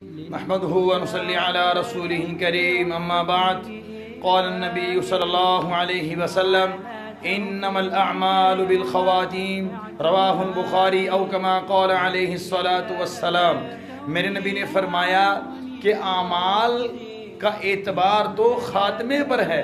نحمده ونصلي على رسوله الكريم اما بعد قال النبي صلى الله عليه وسلم انما الاعمال بالخواتيم رواہ البخاری او کما قال علیہ الصلاۃ والسلام۔ میرے نبی نے فرمایا کہ اعمال کا اعتبار تو خاتمے پر ہے،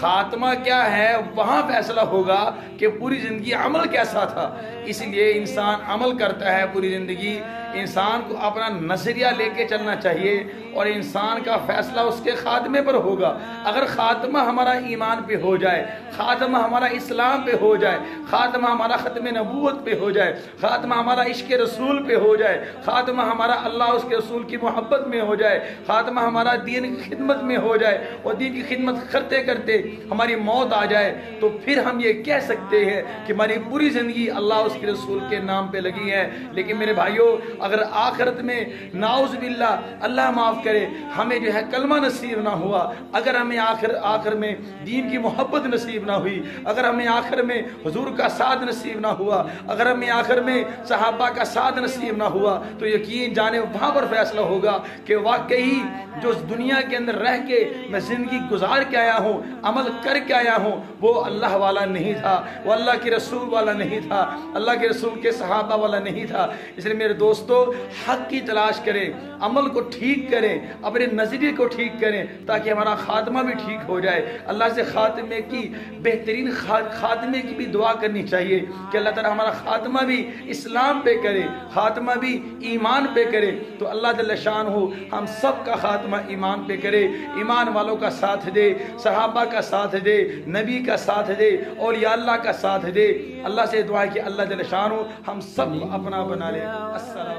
خاتمہ کیا ہے وہاں فیصلہ ہوگا کہ پوری زندگی عمل کیسا تھا۔ اس لیے انسان عمل کرتا ہے پوری زندگی، انسان کو اپنا نظریہ لے کے چلنا چاہیے اور انسان کا فیصلہ اس کے خاتمے پر ہوگا۔ اگر خاتمہ ہمارا ایمان پہ ہو جائے، خاتمہ ہمارا اسلام پہ ہو جائے، خاتمہ ہمارا ختم نبوت پہ ہو جائے، خاتمہ ہمارا عشق رسول پہ ہو جائے، خاتمہ ہمارا اللہ اس کے رسول کی محبت میں ہو جائے، خاتمہ ہمارا دین کی خدمت میں ہو جائے اور دین کی خدمت کرتے کرتے ہماری موت آ جائے، تو پھر ہم یہ کہہ سکتے ہیں کہ ہماری پوری زندگی اللہ اس کے رسول کے نام پہ لگی ہے۔ لیکن میرے بھائیوں، اگر آخرت میں نعوذ باللہ اللہ معاف کرے ہمیں جو ہے کلمہ نصیب نہ ہوا، اگر ہمیں آخر میں دین کی محبت نصیب نہ ہوئی، اگر ہمیں آخر میں حضور کا ساتھ نصیب نہ ہوا، اگر ہمیں آخر میں صحابہ کا ساتھ نصیب نہ ہوا، تو یقین جانے وہاں پر فیصلہ ہوگا کہ واقعی جو دنیا کے اندر رہ کے میں زندگی گزار کے آیا ہوں، عمل کر کے آیا ہوں، وہ اللہ والا نہیں تھا، وہ اللہ کے رسول والا نہیں تھا، اللہ کے رسول کے صحابہ والا نہیں تھا۔ اس لیے میرے دوستو، حق کی تلاش کریں، عمل کو ٹھیک کریں، اپنے نظریے کو ٹھیک کریں تاکہ ہمارا خاتمہ بھی ٹھیک ہو جائے۔ اللہ سے خاتمے کی بہترین خاتمے کی بھی دعا کرنی چاہیے کہ اللہ تعالی ہمارا خاتمہ بھی اسلام پہ کرے، خاتمہ بھی ایمان پہ کرے، تو اللہ جل شانہ ہم سب کا خاتمہ ایمان پہ کرے، ایمان والوں کا ساتھ دے، صحابہ کا ساتھ دے، نبی کا ساتھ دے، اولیاء اللہ کا ساتھ دے۔ اللہ سے دعا ہے کہ اللہ جل شانہ ہم سب کو اپنا بنا لے۔ السلام